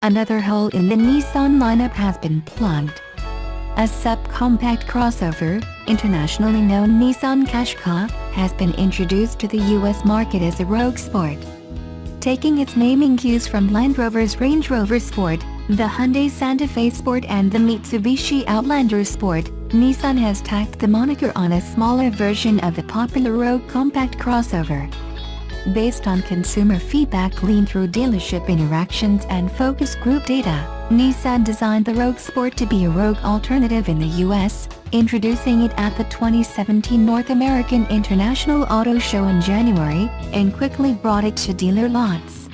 Another hole in the Nissan lineup has been plugged. A subcompact crossover, internationally known Nissan Qashqai, has been introduced to the US market as a Rogue Sport. Taking its naming cues from Land Rover's Range Rover Sport, the Hyundai Santa Fe Sport and the Mitsubishi Outlander Sport, Nissan has tacked the moniker on a smaller version of the popular Rogue compact crossover. Based on consumer feedback gleaned through dealership interactions and focus group data, Nissan designed the Rogue Sport to be a Rogue alternative in the US, introducing it at the 2017 North American International Auto Show in January, and quickly brought it to dealer lots.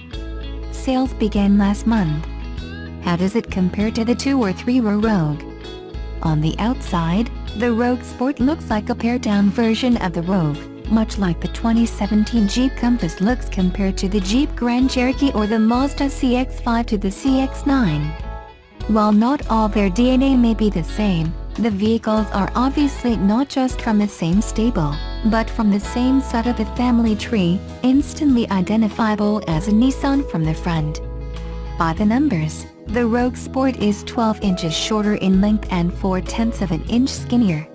Sales began last month. How does it compare to the 2 or 3-row Rogue? On the outside, the Rogue Sport looks like a pared-down version of the Rogue, much like the 2017 Jeep Compass looks compared to the Jeep Grand Cherokee or the Mazda CX-5 to the CX-9. While not all their DNA may be the same, the vehicles are obviously not just from the same stable, but from the same side of the family tree, instantly identifiable as a Nissan from the front. By the numbers, the Rogue Sport is 12 inches shorter in length and 4/10 of an inch skinnier.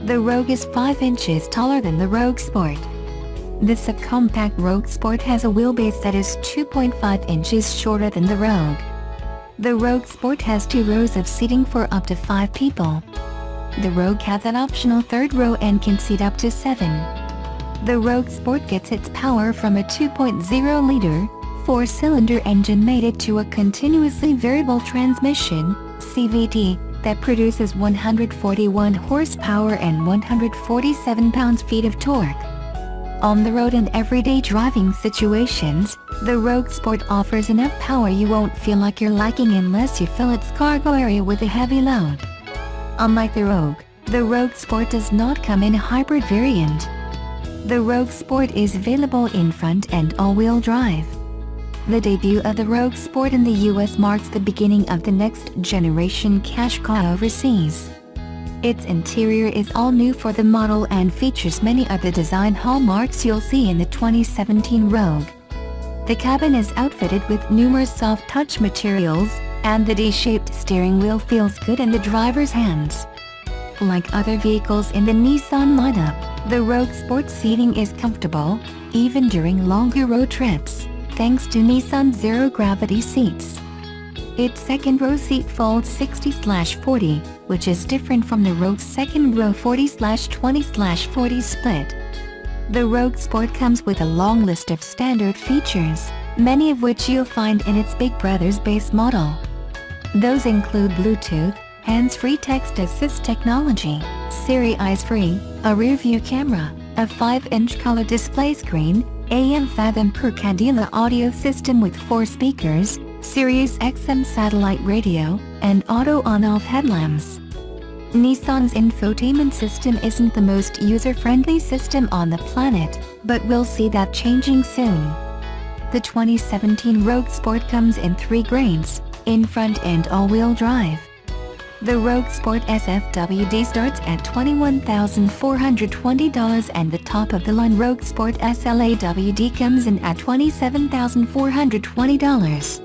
The Rogue is 5 inches taller than the Rogue Sport. The subcompact Rogue Sport has a wheelbase that is 2.5 inches shorter than the Rogue. The Rogue Sport has 2 rows of seating for up to 5 people. The Rogue has an optional 3rd row and can seat up to 7. The Rogue Sport gets its power from a 2.0-liter, 4-cylinder engine mated to a continuously variable transmission, CVT, that produces 141 horsepower and 147 pounds-feet of torque. On the road and everyday driving situations, the Rogue Sport offers enough power you won't feel like you're lacking unless you fill its cargo area with a heavy load. Unlike the Rogue Sport does not come in a hybrid variant. The Rogue Sport is available in front and all-wheel drive. The debut of the Rogue Sport in the US marks the beginning of the next generation Qashqai overseas. Its interior is all new for the model and features many of the design hallmarks you'll see in the 2017 Rogue. The cabin is outfitted with numerous soft touch materials, and the D-shaped steering wheel feels good in the driver's hands. Like other vehicles in the Nissan lineup, the Rogue Sport seating is comfortable, even during longer road trips, thanks to Nissan's zero-gravity seats. Its second row seat folds 60/40, which is different from the Rogue's second row 40/20/40 split. The Rogue Sport comes with a long list of standard features, many of which you'll find in its big brother's base model. Those include Bluetooth, hands-free text assist technology, Siri Eyes-Free, a rear-view camera, a 5-inch color display screen, AM Fathom per Candela audio system with 4 speakers, Sirius XM satellite radio, and auto on-off headlamps. Nissan's infotainment system isn't the most user-friendly system on the planet, but we'll see that changing soon. The 2017 Rogue Sport comes in 3 grades, in front and all-wheel drive. The Rogue Sport SFWD starts at $21,420 and the top-of-the-line Rogue Sport SLAWD comes in at $27,420.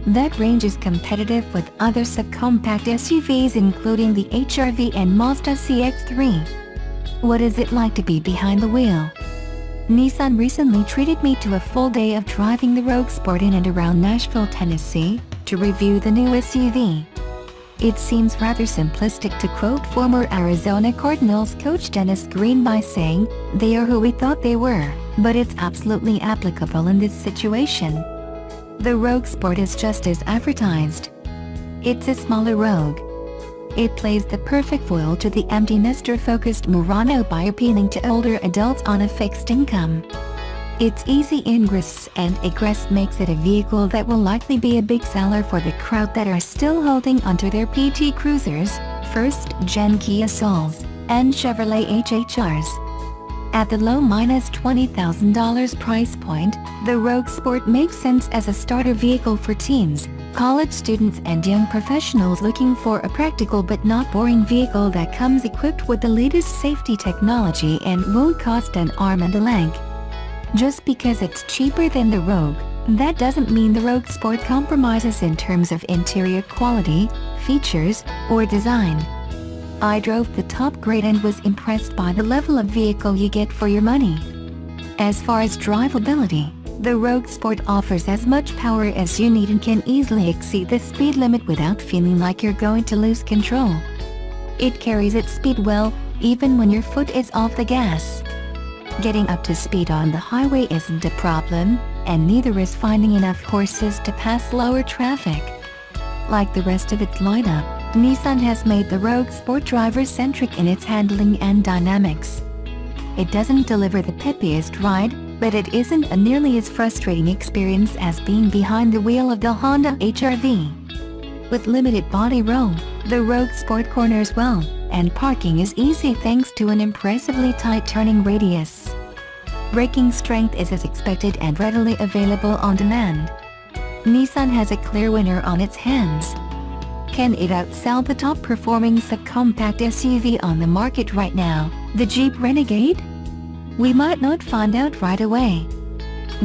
That range is competitive with other subcompact SUVs including the HR-V and Mazda CX-3. What is it like to be behind the wheel? Nissan recently treated me to a full day of driving the Rogue Sport in and around Nashville, Tennessee, to review the new SUV. It seems rather simplistic to quote former Arizona Cardinals coach Dennis Green by saying, "They are who we thought they were," but it's absolutely applicable in this situation. The Rogue Sport is just as advertised. It's a smaller Rogue. It plays the perfect foil to the empty nester-focused Murano by appealing to older adults on a fixed income. Its easy ingress and egress makes it a vehicle that will likely be a big seller for the crowd that are still holding onto their PT Cruisers, first-gen Kia Souls, and Chevrolet HHRs. At the low $20,000 price point, the Rogue Sport makes sense as a starter vehicle for teens, college students and young professionals looking for a practical but not boring vehicle that comes equipped with the latest safety technology and won't cost an arm and a leg. Just because it's cheaper than the Rogue, That doesn't mean the Rogue Sport compromises in terms of interior quality, features, or design. I drove the top grade and was impressed by the level of vehicle you get for your money. As far as drivability, the Rogue Sport offers as much power as you need and can easily exceed the speed limit without feeling like you're going to lose control. It carries its speed well, even when your foot is off the gas. Getting up to speed on the highway isn't a problem, and neither is finding enough horses to pass slower traffic. Like the rest of its lineup, Nissan has made the Rogue Sport driver-centric in its handling and dynamics. It doesn't deliver the peppiest ride, but it isn't a nearly as frustrating experience as being behind the wheel of the Honda HR-V. With limited body room, the Rogue Sport corners well, and parking is easy thanks to an impressively tight turning radius. Braking strength is as expected and readily available on demand. Nissan has a clear winner on its hands. Can it outsell the top-performing subcompact SUV on the market right now, the Jeep Renegade? We might not find out right away.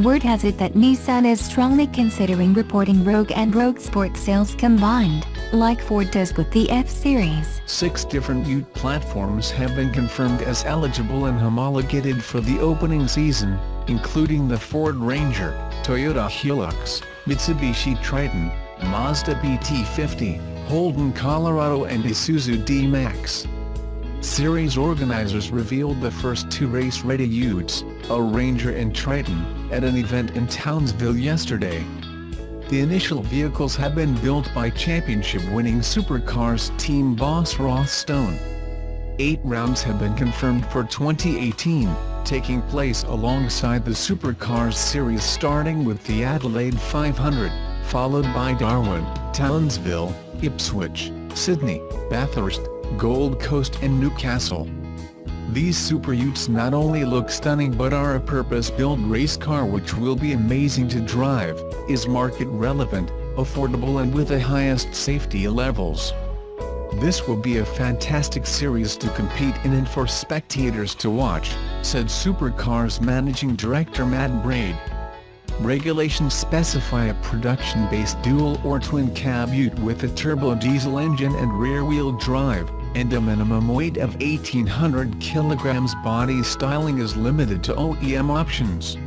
Word has it that Nissan is strongly considering reporting Rogue and Rogue Sport sales combined, like Ford does with the F-Series. 6 different Ute platforms have been confirmed as eligible and homologated for the opening season, including the Ford Ranger, Toyota Hilux, Mitsubishi Triton, Mazda BT50, Holden Colorado and Isuzu D-Max. Series organizers revealed the first 2 race-ready Utes, a Ranger and Triton, at an event in Townsville yesterday. The initial vehicles have been built by championship-winning supercars team boss Ross Stone. 8 rounds have been confirmed for 2018, taking place alongside the Supercars series starting with the Adelaide 500, followed by Darwin, Townsville, Ipswich, Sydney, Bathurst, Gold Coast and Newcastle. These Super Utes not only look stunning but are a purpose-built race car which will be amazing to drive, is market-relevant, affordable and with the highest safety levels. This will be a fantastic series to compete in and for spectators to watch, said Supercars Managing Director Matt Braid. Regulations specify a production-based dual or twin-cab Ute with a turbo diesel engine and rear-wheel drive, and a minimum weight of 1,800 kilograms. Body styling is limited to OEM options.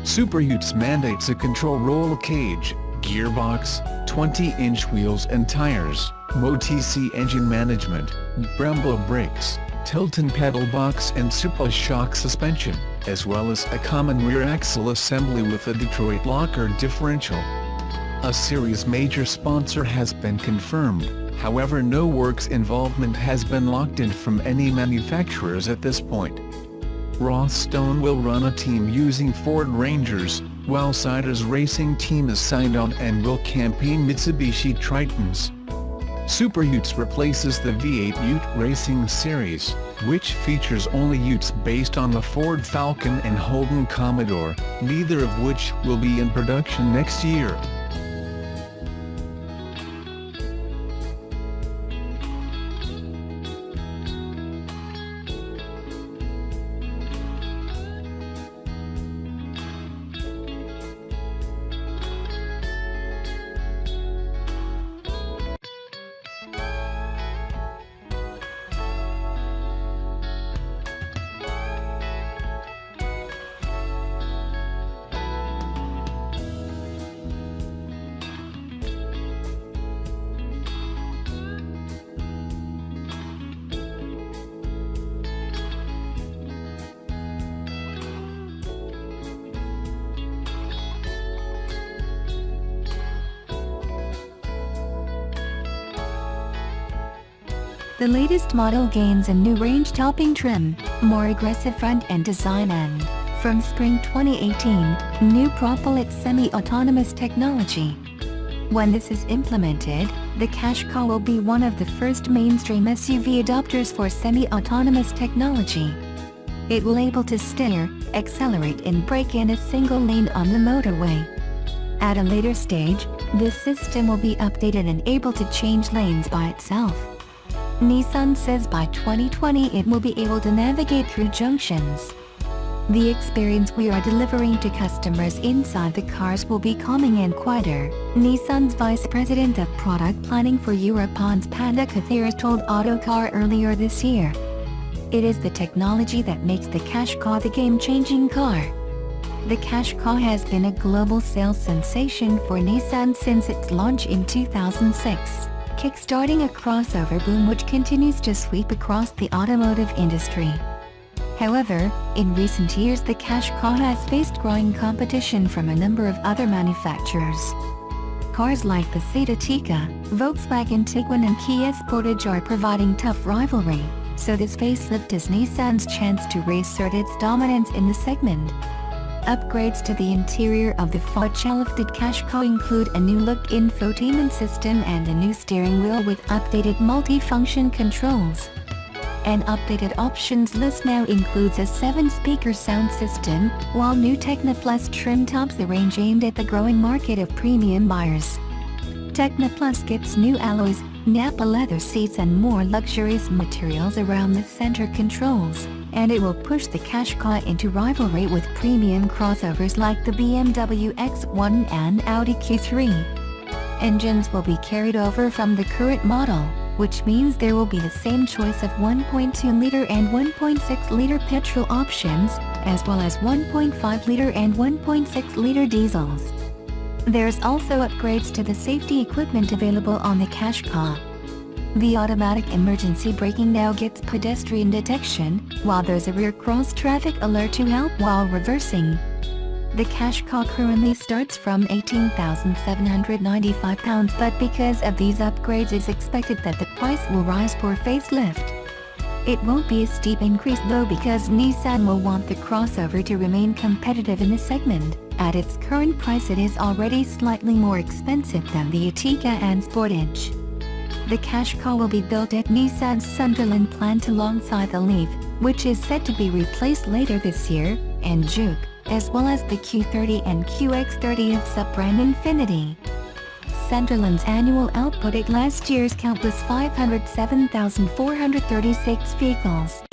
Super Utes mandates a control roll cage, gearbox, 20-inch wheels and tires, MOTC engine management, Brembo brakes, tilt and pedal box and Super shock suspension, as well as a common rear axle assembly with a Detroit locker differential. A series major sponsor has been confirmed, however no works involvement has been locked in from any manufacturers at this point. Ross Stone will run a team using Ford Rangers, while Siders Racing Team is signed on and will campaign Mitsubishi Tritons. Super Utes replaces the V8 Ute Racing Series, which features only Utes based on the Ford Falcon and Holden Commodore, neither of which will be in production next year. The latest model gains a new range-topping trim, more aggressive front-end design and, from spring 2018, new propullet semi-autonomous technology. When this is implemented, the Qashqai will be one of the first mainstream SUV adopters for semi-autonomous technology. It will be able to steer, accelerate and brake in a single lane on the motorway. At a later stage, this system will be updated and able to change lanes by itself. Nissan says by 2020 it will be able to navigate through junctions. The experience we are delivering to customers inside the cars will be calming and quieter, Nissan's Vice President of Product Planning for Europe Hans Panda Kathir told Autocar earlier this year. It is the technology that makes the Qashqai the game-changing car. The Qashqai has been a global sales sensation for Nissan since its launch in 2006, kickstarting a crossover boom which continues to sweep across the automotive industry. However, in recent years the Qashqai has faced growing competition from a number of other manufacturers. Cars like the Seat Ateca, Volkswagen Tiguan and Kia Sportage are providing tough rivalry, so this facelift is Nissan's chance to reassert its dominance in the segment. Upgrades to the interior of the facelift Qashqai include a new look infotainment system and a new steering wheel with updated multi-function controls. An updated options list now includes a 7-speaker sound system, while new Tecna Plus trim tops the range aimed at the growing market of premium buyers. Tecna Plus gets new alloys, Nappa leather seats and more luxurious materials around the center controls, and it will push the Qashqai into rivalry with premium crossovers like the BMW X1 and Audi Q3. Engines will be carried over from the current model, which means there will be the same choice of 1.2-liter and 1.6-liter petrol options, as well as 1.5-liter and 1.6-liter diesels. There's also upgrades to the safety equipment available on the Qashqai. The automatic emergency braking now gets pedestrian detection, while there's a rear cross-traffic alert to help while reversing. The Qashqai currently starts from £18,795, but because of these upgrades it's expected that the price will rise for facelift. It won't be a steep increase though because Nissan will want the crossover to remain competitive in the segment. At its current price it is already slightly more expensive than the Ateca and Sportage. The Qashqai will be built at Nissan's Sunderland plant alongside the Leaf, which is set to be replaced later this year, and Juke, as well as the Q30 and QX30 of sub-brand Infiniti. Sunderland's annual output at last year's count was 507,436 vehicles.